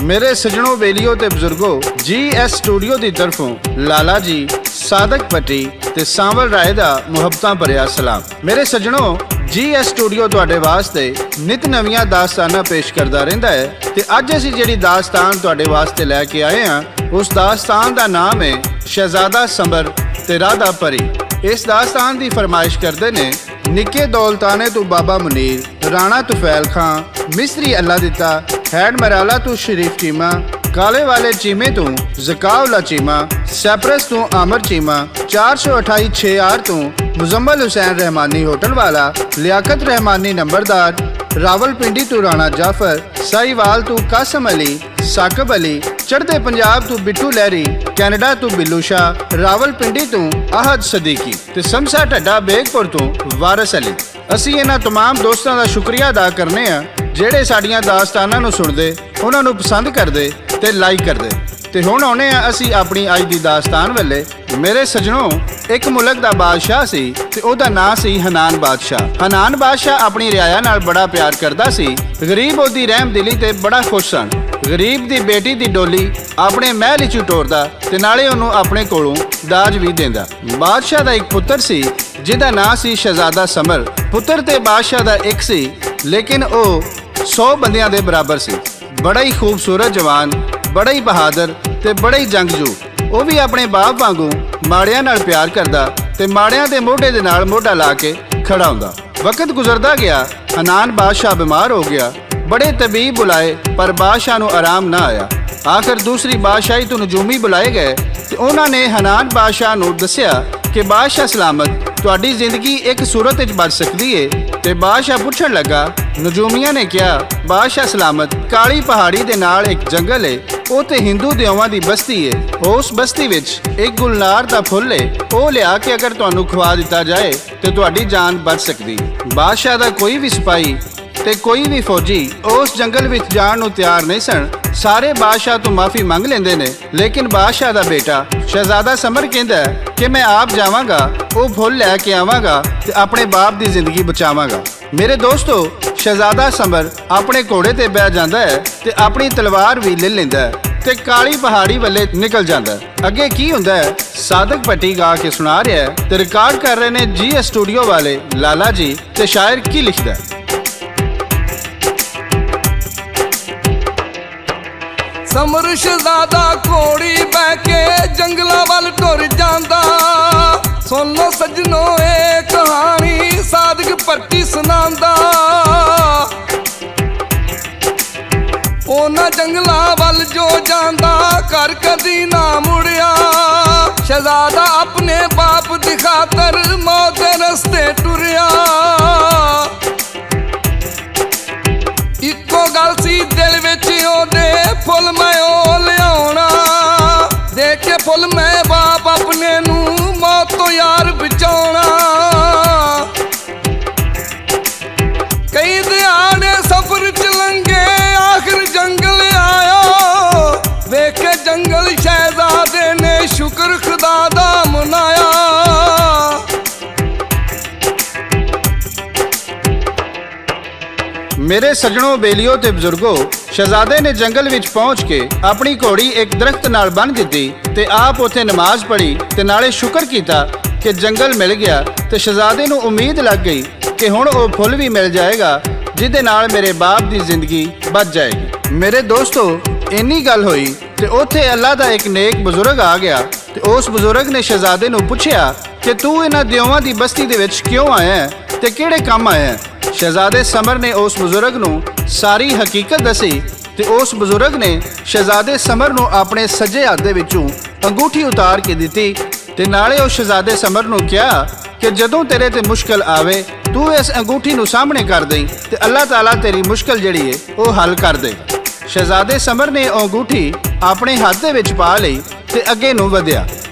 मेरे सजनों बेलियो ते बुजुर्गो GS स्टूडियो की तरफों लाला जी सादक पट्टी ते सांवल राय दा मुहब्बतां भरिया सलाम। मेरे सजनों GS स्टूडियो तुहाडे वास्ते नित नवीं दास्ताना पेश करता रहिंदा है ते अज असीं जिहड़ी दास्तान तुहाडे वास्ते लैके आए हां उस दास्तान दा नाम है शहजादा समर ते राधा परी। इस दास्तान की फरमाइश करते ने निके दौलताने तू बाबा मुनीर, राणा तुफैल खां, मिस्री अल्लाह दिता, हैड मराला तू शरीफ चीमा, काले वाले चीमे तू जकाउला चीमा, सैप्रस तू आमर चीमा, 428 6R तू मुजम्मल हुसैन रहमानी होटल वाला, लियाकत रहमानी नंबरदार, रावलपिंडी तू राणा जाफर, साहिवाल तू कासम अली, साकब अली, चढ़ते पंजाब तू बिट्टू लहरी, कैनेडा तू बिल्लू शाह, रावलपिंडी तू आहद सदीकी ते समसा ढड्डा बेगपुर तू वारिस अली। असी इन्हां तमाम दोस्तां दा शुक्रिया अदा करने आ ਜਿਹੜੇ ਸਾਡੀਆਂ ਦਾਸਤਾਨਾਂ ਨੂੰ ਸੁਣਦੇ, ਉਹਨਾਂ ਨੂੰ ਪਸੰਦ ਕਰਦੇ ਤੇ ਲਾਈਕ ਕਰਦੇ। ਤੇ ਹੁਣ ਆਉਣੇ ਆ ਅਸੀਂ ਆਪਣੀ ਅੱਜ ਦੀ ਦਾਸਤਾਨ ਵੱਲੇ। ਮੇਰੇ ਸਜਣੋ, ਇੱਕ ਮੁਲਕ ਦਾ ਬਾਦਸ਼ਾਹ ਸੀ ਤੇ ਉਹਦਾ ਨਾਂ ਸੀ ਹਨਾਨ ਬਾਦਸ਼ਾਹ। ਹਨਾਨ ਬਾਦਸ਼ਾਹ ਆਪਣੀ ਰਿਆਇਆ ਨਾਲ ਬੜਾ ਪਿਆਰ ਕਰਦਾ ਸੀ। ਗਰੀਬ ਉਹਦੀ ਰਹਿਮਦਿਲੀ ਤੇ ਬੜਾ ਖੁਸ਼ ਸਨ। ਗਰੀਬ ਦੀ ਬੇਟੀ ਦੀ ਡੋਲੀ ਆਪਣੇ ਮਹਿਲ ਵਿੱਚ ਟੋਰਦਾ ਤੇ ਨਾਲੇ ਉਹਨੂੰ ਆਪਣੇ ਕੋਲੋਂ ਦਾਜ ਵੀ ਦਿੰਦਾ। ਬਾਦਸ਼ਾਹ ਦਾ ਇੱਕ ਪੁੱਤਰ ਸੀ ਜਿਹਦਾ ਨਾਂ ਸੀ ਸ਼ਹਿਜ਼ਾਦਾ ਸਮਰ। ਪੁੱਤਰ ਤੇ ਬਾਦਸ਼ਾਹ ਦਾ ਇੱਕ ਸੀ, ਲੇਕਿਨ ਉਹ 100 ਬੰਦਿਆਂ ਦੇ ਬਰਾਬਰ ਸੀ। ਬੜਾ ਹੀ ਖੂਬਸੂਰਤ ਜਵਾਨ, ਬੜਾ ਹੀ ਬਹਾਦਰ ਤੇ ਬੜਾ ਹੀ ਜੰਗਜੂ। ਉਹ ਵੀ ਆਪਣੇ ਬਾਪ ਵਾਂਗੂ ਮਾੜਿਆਂ ਨਾਲ ਪਿਆਰ ਕਰਦਾ ਤੇ ਮਾੜਿਆਂ ਦੇ ਮੋਢੇ ਦੇ ਨਾਲ ਮੋਢਾ ਲਾ ਕੇ ਖੜਾ ਹੁੰਦਾ। ਵਕਤ ਗੁਜ਼ਰਦਾ ਗਿਆ, ਹਨਾਨ ਬਾਦਸ਼ਾਹ ਬਿਮਾਰ ਹੋ ਗਿਆ। ਬੜੇ ਤਬੀਬ ਬੁਲਾਏ ਪਰ ਬਾਦਸ਼ਾਹ ਨੂੰ ਆਰਾਮ ਨਾ ਆਇਆ। ਆਖਰ ਦੂਸਰੀ ਬਾਦਸ਼ਾਹੀ ਤੋਂ ਨਜੂਮੀ ਬੁਲਾਏ ਗਏ ਤੇ ਉਹਨਾਂ ਨੇ ਹਨਾਨ ਬਾਦਸ਼ਾਹ ਨੂੰ ਦੱਸਿਆ ਕਿ ਬਾਦਸ਼ਾਹ ਸਲਾਮਤ, ਤੁਹਾਡੀ ਜ਼ਿੰਦਗੀ ਇੱਕ ਸੂਰਤ ਵਿੱਚ ਬਚ ਸਕਦੀ ਏ। ਤੇ ਬਾਦਸ਼ਾਹ ਪੁੱਛਣ ਲੱਗਾ। ਨਜੂਮੀਆਂ ਨੇ ਕਿਹਾ, ਬਾਦਸ਼ਾਹ ਸਲਾਮਤ, ਕਾਲੀ ਪਹਾੜੀ ਦੇ ਨਾਲ ਇੱਕ ਜੰਗਲ ਏ, ਉਹ ਤੇ ਹਿੰਦੂ ਦਿਓਵਾਂ ਦੀ ਬਸਤੀ ਏ। ਉਸ ਬਸਤੀ ਵਿੱਚ ਇੱਕ ਗੁਲਨਾਰ ਦਾ ਫੁੱਲ ਏ, ਉਹ ਲਿਆ ਕੇ ਅਗਰ ਤੁਹਾਨੂੰ ਖਵਾ ਦਿੱਤਾ ਜਾਏ ਤੇ ਤੁਹਾਡੀ ਜਾਨ ਬਚ ਸਕਦੀ। ਬਾਦਸ਼ਾਹ ਦਾ ਕੋਈ ਵੀ ਸਿਪਾਹੀ ਤੇ ਕੋਈ ਵੀ ਫੌਜੀ ਉਸ ਜੰਗਲ ਵਿੱਚ ਜਾਣ ਨੂੰ ਤਿਆਰ ਨਹੀਂ ਸਨ। ਸਾਰੇ ਬਾਦਸ਼ਾਹ ਤੋਂ ਮਾਫੀ ਮੰਗ ਲੈਂਦੇ ਨੇ, ਲੇਕਿਨ ਬਾਦਸ਼ਾਹ ਦਾ ਬੇਟਾ ਸ਼ਹਿਜ਼ਾਦਾ ਸਮਰ ਕਹਿੰਦਾ ਕਿ ਮੈਂ ਆਪ ਜਾਵਾਂਗਾ, ਉਹ ਫੁੱਲ ਲੈ ਕੇ ਆਵਾਂਗਾ ਤੇ ਆਪਣੇ ਬਾਪ ਦੀ ਜ਼ਿੰਦਗੀ ਬਚਾਵਾਂਗਾ। ਮੇਰੇ ਦੋਸਤੋ, ਸ਼ਹਿਜ਼ਾਦਾ ਸਮਰ ਆਪਣੇ ਘੋੜੇ ਤੇ ਬਹਿ ਜਾਂਦਾ ਹੈ ਤੇ ਆਪਣੀ ਤਲਵਾਰ ਵੀ ਲੈ ਲੈਂਦਾ ਹੈ ਤੇ ਕਾਲੀ ਪਹਾੜੀ ਵੱਲੇ ਨਿਕਲ ਜਾਂਦਾ ਹੈ। ਅੱਗੇ ਕੀ ਹੁੰਦਾ ਹੈ ਸਾਦਕ ਪੱਟੀ ਗਾ ਕੇ ਸੁਣਾ ਰਿਹਾ ਹੈ ਤੇ ਰਿਕਾਰਡ ਕਰ ਰਹੇ ਨੇ GS ਸਟੂਡੀਓ ਵਾਲੇ ਲਾਲਾ ਜੀ। ਤੇ ਸ਼ਾਇਰ ਕੀ ਲਿਖਦਾ ਹੈ। ਸਮਰ ਸ਼ਹਿਜ਼ਾਦਾ ਘੋੜੀ ਬਹਿ ਕੇ ਜੰਗਲਾਂ ਵੱਲ ਟੁਰ ਜਾਂਦਾ। ਸੁਣ ਲੋ ਸੱਜਣੋ ਇਹ ਕਹਾਣੀ ਸਾਦਕ ਪੱਟੀ ਸੁਣਾਉਂਦਾ। ਉਹਨਾਂ ਜੰਗਲਾਂ ਵੱਲ ਜੋ ਜਾਂਦਾ ਘਰ ਕਦੀ ਨਾ ਮੁੜਿਆ। ਸ਼ਹਿਜ਼ਾਦਾ ਆਪਣੇ ਬਾਪ ਦੀ ਖਾਤਰ ਮੌਤ ਦੇ ਰਸਤੇ ਟੁਰਿਆ। ਇੱਕੋ ਗੱਲ ਸੀ ਦਿਲ ਵਿੱਚ ਉਹਦੇ, ਫੁੱਲ ਮੈਂ ਉਹ ਲਿਆਉਣਾ। ਦੇਖ ਕੇ ਫੁੱਲ ਮੈਂ ਬਾਪ ਆਪਣੇ ਨੂੰ ਮੌਤ ਤੋਂ ਯਾਰ ਬਚਾਉਣਾ। ਕਈ ਦਿਹਾੜੇ ਸਫ਼ਰ ਚ ਲੰਘੇ, ਆਖਰ ਜੰਗਲ ਆਇਆ। ਵੇਖ ਕੇ ਜੰਗਲ ਸ਼ਹਿਜ਼ਾਦੇ ਨੇ ਸ਼ੁਕਰ ਖੁਦਾ ਦਾ ਮਨਾਇਆ। मेरे सजनों बेलियो ते बुजुर्गो, शहजादे ने जंगल विच पहुंच के अपनी घोड़ी एक दरख्त नाल बन दिती ते आप उत्थे नमाज पढ़ी ते नाले शुक्र कीता कि जंगल मिल गया। ते शहजादे नूं उम्मीद लग गई कि हुण ओह फुੱਲ भी मिल जाएगा जिहदे नाल मेरे बाप दी जिंदगी बच जाएगी। मेरे दोस्तों, इन्नी गल होई ते उत्थे अल्लाह दा एक नेक बुजुर्ग आ गया ते उस बुजुर्ग ने शहजादे नूं पुछया कि तू इन्हां दिओवां दी बस्ती दे विच क्यों आया है ते किहड़े काम आया है। शहजादे समर ने उस बुजुर्ग नूं सारी हकीकत दसी ते उस बुजुर्ग ने शहजादे समर नूं अपने सज्जे हत्थ दे विचों अंगूठी उतार के दिती ते नाले उस शहजादे समर नूं कहा कि जदों तेरे ते मुश्किल आवे तू इस अंगूठी नूं सामने कर दई ते अल्लाह ताला तेरी मुश्किल जिहड़ी है वो हल कर देगा। शहजादे समर ने अंगूठी अपने हत्थ दे विच पा लई ते अगे नूं वधिया।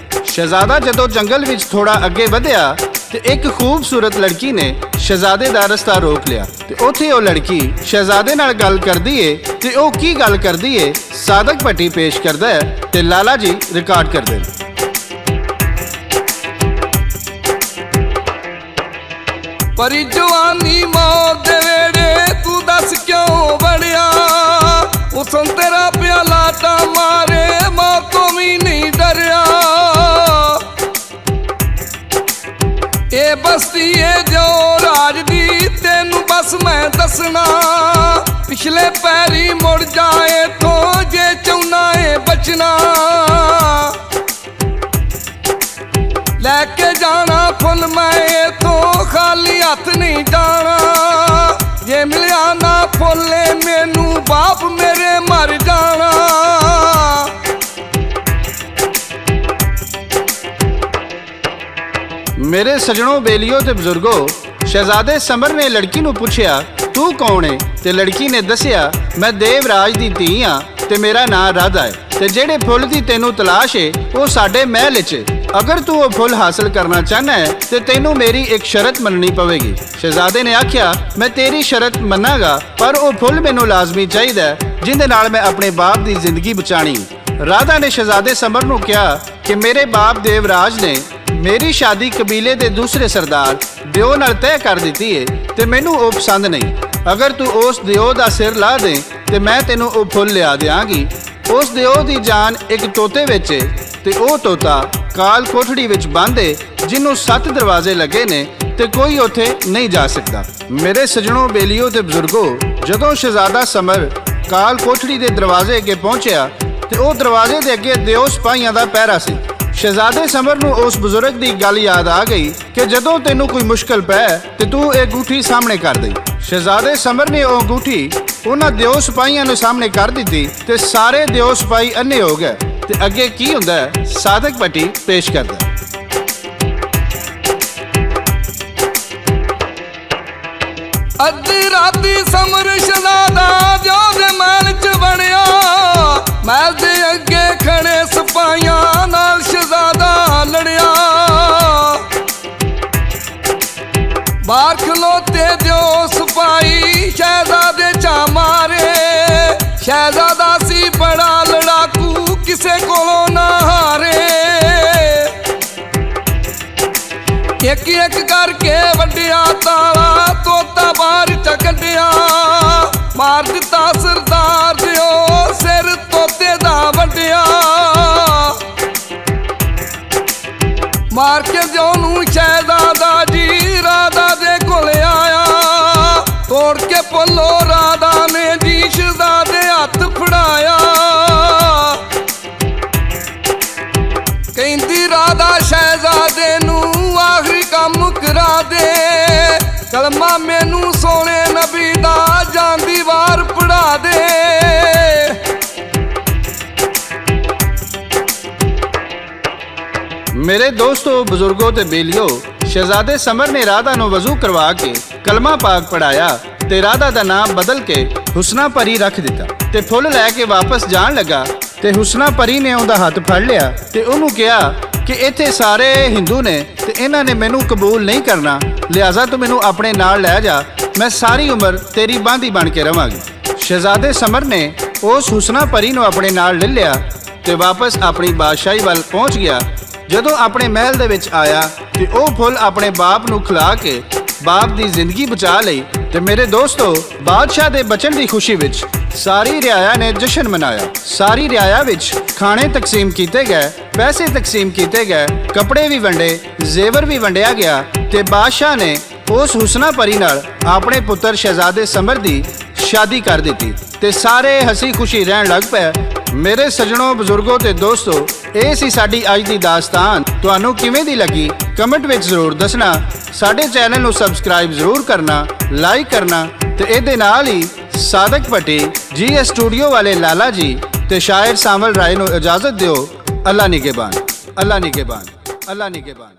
शहजादा जदों जंगल विच थोड़ा अगे वधिया ते एक खूबसूरत लड़की ने शहजादे दा रस्ता रोक लिया ते उत्थे ओ लड़की शहजादे नाल गल करदी है ते ओ की गल करदी है सादक पट्टी पेश करदा है ते लाला जी रिकॉर्ड करदे ने। ਪਰੀ ਜਵਾਨੀ ਮੌਤ ਦੇ ਵੇੜੇ ਤੂੰ ਦੱਸ ਕਿਉਂ ਵੜਿਆ। ਉਸਨ ਤੇਰਾ ਪਿਆ ਲਾਟਾ ਮਾਰੇ ਮੌਤ ਤੋਂ ਵੀ ਨਹੀਂ ਡਰਿਆ। ਇਹ ਬਸਤੀ ਏ ਜੋ ਰਾਜ ਦੀ ਤੈਨੂੰ ਬਸ ਮੈਂ ਦੱਸਣਾ। ਪਿਛਲੇ ਪੈਰੀ ਮੁੜ ਜਾਏ ਤੋਂ ਜੇ ਚਾਹੁੰਨਾ ਏ ਬਚਣਾ। ਲੈ ਕੇ ਜਾਣਾ ਫੁੱਲ ਮੈਂ ਇਥੋਂ ਖਾਲੀ ਹੱਥ ਨਹੀਂ ਜਾਣਾ। ਜੇ ਮਿਲਿਆ ਨਾ ਫੁੱਲੇ ਮੈਨੂੰ ਬਾਪ ਮੇਰੇ ਮਰ ਜਾਣਾ। ਮੇਰੇ ਸਜਣੋ, ਬੇਲੀਓ ਤੇ ਬਜ਼ੁਰਗੋ, ਸ਼ਹਿਜ਼ਾਦੇ ਸਮਰ ਨੇ ਲੜਕੀ ਨੂੰ ਪੁੱਛਿਆ ਤੂੰ ਕੌਣ ਏ? ਤੇ ਲੜਕੀ ਨੇ ਦੱਸਿਆ ਮੈਂ ਦੇਵਰਾਜ ਦੀ ਧੀ ਆ ਤੇ ਮੇਰਾ ਨਾਂ ਰਾਧਾ ਹੈ ਤੇ ਜਿਹੜੇ ਫੁੱਲ ਦੀ ਤੈਨੂੰ ਤਲਾਸ਼ ਏ ਉਹ ਸਾਡੇ ਮਹਿਲ ਵਿੱਚ ਏ। ਅਗਰ ਤੂੰ ਉਹ ਫੁੱਲ ਹਾਸਲ ਕਰਨਾ ਚਾਹਨਾ ਹੈ ਤੇ ਤੈਨੂੰ ਮੇਰੀ ਇੱਕ ਸ਼ਰਤ ਮੰਨਣੀ ਪਵੇਗੀ। ਸ਼ਹਿਜ਼ਾਦੇ ਨੇ ਆਖਿਆ ਮੈਂ ਤੇਰੀ ਸ਼ਰਤ ਮੰਨਾਂਗਾ, ਪਰ ਉਹ ਫੁੱਲ ਮੈਨੂੰ ਲਾਜ਼ਮੀ ਚਾਹੀਦਾ ਹੈ ਜਿਹਦੇ ਨਾਲ ਮੈਂ ਆਪਣੇ ਬਾਪ ਦੀ ਜ਼ਿੰਦਗੀ ਬਚਾਣੀ। ਰਾਧਾ ਨੇ ਸ਼ਹਿਜ਼ਾਦੇ ਸਮਰ ਨੂੰ ਕਿਹਾ ਕਿ ਮੇਰੇ ਬਾਪ ਦੇਵਰਾਜ ਨੇ ਮੇਰੀ ਸ਼ਾਦੀ ਕਬੀਲੇ ਦੇ ਦੂਸਰੇ ਸਰਦਾਰ ਦਿਓ ਨਾਲ ਤੈਅ ਕਰ ਦਿੱਤੀ ਏ ਤੇ ਮੈਨੂੰ ਉਹ ਪਸੰਦ ਨਹੀਂ। ਅਗਰ ਤੂੰ ਉਸ ਦਿਓ ਦਾ ਸਿਰ ਲਾ ਦੇ ਤੇ ਮੈਂ ਤੈਨੂੰ ਉਹ ਫੁੱਲ ਲਿਆ ਦਿਆਂਗੀ। ਉਸ ਦਿਓ ਦੀ ਜਾਨ ਇੱਕ ਤੋਤੇ ਵਿੱਚ ਏ ਤੇ ਉਹ ਤੋਤਾ ਕਾਲ ਕੋਠੜੀ ਵਿੱਚ ਬੰਦ ਏ ਜਿਹਨੂੰ 7 ਦਰਵਾਜ਼ੇ ਲੱਗੇ ਨੇ ਤੇ ਕੋਈ ਉੱਥੇ ਨਹੀਂ ਜਾ ਸਕਦਾ। ਮੇਰੇ ਸਜਣੋ, ਬੇਲੀਓ ਤੇ ਬਜ਼ੁਰਗੋ, ਜਦੋਂ ਸ਼ਹਿਜ਼ਾਦਾ ਸਮਰ ਕਾਲ ਕੋਠੜੀ ਦੇ ਦਰਵਾਜ਼ੇ ਅੱਗੇ ਪਹੁੰਚਿਆ ਤੇ ਉਹ ਦਰਵਾਜ਼ੇ ਦੇ ਅੱਗੇ ਦਿਓ ਸਿਪਾਹੀਆਂ ਦਾ ਪਹਿਰਾ ਸੀ। ਸ਼ਹਿਜ਼ਾਦੇ ਸਮਰ ਨੂੰ ਉਸ ਬਜ਼ੁਰਗ ਦੀ ਗੱਲ ਯਾਦ ਆ ਗਈ ਕਿ ਜਦੋਂ ਤੈਨੂੰ ਕੋਈ ਮੁਸ਼ਕਲ ਪੈ ਤੇ ਤੂੰ ਇਹ ਅੰਗੂਠੀ ਸਾਹਮਣੇ ਕਰ ਦੇ। ਸ਼ਹਿਜ਼ਾਦੇ ਸਮਰ ਨੇ ਉਹ ਅੰਗੂਠੀ ਉਹਨਾਂ ਦਿਓ ਸਿਪਾਹੀਆਂ ਨੂੰ ਸਾਹਮਣੇ ਕਰ ਦਿੱਤੀ ਤੇ ਸਾਰੇ ਦਿਓ ਸਿਪਾਹੀ ਅੰਨੇ ਹੋ ਗਏ। ਤੇ ਅੱਗੇ ਕੀ ਹੁੰਦਾ ਹੈ ਸਾਦਕ ਭੱਟੀ ਪੇਸ਼ ਕਰਦਾ। ਅੱਧੀ ਰਾਤੀ ਸਮਰ ਸ਼ਹਿਜ਼ਾਦਾ ਜੋ ਦੇ ਮਹਿਲ ਚ ਬਣਿਆ। ਮਹਿਲ ਦੇ ਅੱਗੇ ਖੜੇ ਸਿਪਾਹੀਆਂ ਨਾਲ ਸ਼ਹਿਜ਼ਾਦਾ ਲੜਿਆ। ਬਾਹਰ ਖਲੋਤੇ ਦਿਓ ਸਿਪਾਹੀ ਸ਼ਹਿਜ਼ਾਦੇ ਚਾ ਮਾਰੇ। ਸ਼ਹਿਜ਼ਾਦਾ ਸੀ ਬੜਾ ਲੜਾਕੂ ਕਿਸੇ ਕੋਲੋਂ ਨਾ ਹਾਰੇ। ਇੱਕ ਇੱਕ ਕਰਕੇ ਵੱਡਿਆ ਤਾਲਾ ਤੋਤਾ ਬਾਹਰ ਚ ਕੱਢਿਆ। ਮਾਰ ਦਿੱਤਾ ਸਰਦਾਰ ਦਿਓ ਸਿਰ ਤੋਤੇ ਦਾ ਵੱਡਿਆ। ਮਾਰ ਕੇ ਦਿਓ ਨੂੰ ਸ਼ਹਿਜ਼ਾਦਾ ਜੀ ਰਾਧਾ ਦੇ ਕੋਲ ਆਇਆ। ਤੋੜ ਕੇ ਪੱਲੋ ਰਾਧਾ ਨੇ ਜੀ ਸ਼ਹਿਜ਼ਾਦੇ ਹੱਥ ਫੜਾਇਆ। ਕਹਿੰਦੀ ਰਾਧਾ ਸ਼ਹਿਜ਼ਾਦੇ ਨੂੰ ਆਖਰੀ ਕੰਮ ਕਰਾ ਦੇ। ਕਲਮਾ ਮੈਨੂੰ ਸੋਹਣੇ ਨਬੀ ਦਾ ਜਾਂਦੀ ਵਾਰ ਪੜਾ ਦੇ। ਮੇਰੇ ਦੋਸਤੋ, ਬਜ਼ੁਰਗੋ ਤੇ ਬੇਲੀਓ, ਸ਼ਹਿਜ਼ਾਦੇ ਸਮਰ ਨੇ ਰਾਧਾ ਨੂੰ ਵਜ਼ੂ ਕਰਵਾ ਕੇ ਕਲਮਾ ਪਾਕ ਪੜਾਇਆ ਤੇ ਰਾਧਾ ਦਾ ਨਾਮ ਬਦਲ ਕੇ ਹੁਸਨਾ ਪਰੀ ਰੱਖ ਦਿੱਤਾ ਤੇ ਫੁੱਲ ਲੈ ਕੇ ਵਾਪਸ ਜਾਣ ਲੱਗਾ ਤੇ ਹੁਸਨਾ ਪਰੀ ਨੇ ਉਹਦਾ ਹੱਥ ਫੜ ਲਿਆ ਤੇ ਉਹਨੂੰ ਕਿਹਾ ਕਿ ਇੱਥੇ ਸਾਰੇ ਹਿੰਦੂ ਨੇ ਤੇ ਇਹਨਾਂ ਨੇ ਮੈਨੂੰ ਕਬੂਲ ਨਹੀਂ ਕਰਨਾ, ਲਿਹਾਜ਼ਾ ਤੂੰ ਮੈਨੂੰ ਆਪਣੇ ਨਾਲ ਲੈ ਜਾ, ਮੈਂ ਸਾਰੀ ਉਮਰ ਤੇਰੀ ਬਾਂਦੀ ਬਣ ਕੇ ਰਵਾਂਗੀ। ਸ਼ਹਿਜ਼ਾਦੇ ਸਮਰ ਨੇ ਉਸ ਹੁਸਨਾ ਪਰੀ ਨੂੰ ਆਪਣੇ ਨਾਲ ਲੈ ਲਿਆ ਤੇ ਵਾਪਸ ਆਪਣੀ ਬਾਦਸ਼ਾਹੀ ਵੱਲ ਪਹੁੰਚ ਗਿਆ। ਜਦੋਂ ਆਪਣੇ ਮਹਿਲ ਦੇ ਵਿੱਚ ਆਇਆ ਤੇ ਉਹ ਫੁੱਲ ਆਪਣੇ ਬਾਪ ਨੂੰ ਖਿਲਾ ਕੇ ਬਾਪ ਦੀ ਜ਼ਿੰਦਗੀ ਬਚਾ ਲਈ। ਤੇ ਮੇਰੇ ਦੋਸਤੋ, ਬਾਦਸ਼ਾਹ ਦੇ ਬਚਨ ਦੀ ਖੁਸ਼ੀ ਵਿੱਚ ਸਾਰੀ ਰਿਆਇਆ ਨੇ ਜਸ਼ਨ ਮਨਾਇਆ। ਸਾਰੀ ਰਿਆਇਆ ਵਿੱਚ ਖਾਣੇ ਤਕਸੀਮ ਕੀਤੇ ਗਏ, ਪੈਸੇ ਤਕਸੀਮ ਕੀਤੇ ਗਏ, ਕੱਪੜੇ ਵੀ ਵੰਡੇ, ਜ਼ੇਵਰ ਵੀ ਵੰਡਿਆ ਗਿਆ ਤੇ ਬਾਦਸ਼ਾਹ ਨੇ ਉਸ ਹੁਸਨਾ ਪਰੀ ਨਾਲ ਆਪਣੇ ਪੁੱਤਰ ਸ਼ਹਿਜ਼ਾਦੇ ਸਮਰ ਦੀ ਸ਼ਾਦੀ ਕਰ ਦਿੱਤੀ ਤੇ ਸਾਰੇ ਹਸੀ ਖੁਸ਼ੀ ਰਹਿਣ ਲੱਗ ਪਏ। ਮੇਰੇ ਸਜਣੋ, ਬਜ਼ੁਰਗੋ ਤੇ ਦੋਸਤੋ, ਇਹ ਸੀ ਸਾਡੀ ਅੱਜ ਦੀ ਦਾਸਤਾਨ। ਤੁਹਾਨੂੰ ਕਿਵੇਂ ਦੀ ਲੱਗੀ ਕਮੈਂਟ ਵਿੱਚ ਜ਼ਰੂਰ ਦੱਸਣਾ। ਸਾਡੇ ਚੈਨਲ ਨੂੰ ਸਬਸਕ੍ਰਾਈਬ ਜ਼ਰੂਰ ਕਰਨਾ, ਲਾਈਕ ਕਰਨਾ ਤੇ ਇਹਦੇ ਨਾਲ ਹੀ ਸਾਦਕ ਭੱਟੀ, GS ਸਟੂਡੀਓ ਵਾਲੇ ਲਾਲਾ ਜੀ ਤੇ ਸ਼ਾਇਰ ਸਾਂਵਲ ਰਾਏ ਨੂੰ ਇਜਾਜ਼ਤ ਦਿਓ। ਅੱਲਾ ਨਿਗਹਿਬਾਨ, ਅੱਲਾ ਨਿਗਹਿਬਾਨ, ਅੱਲਾ ਨਿਗਹਿਬਾਨ।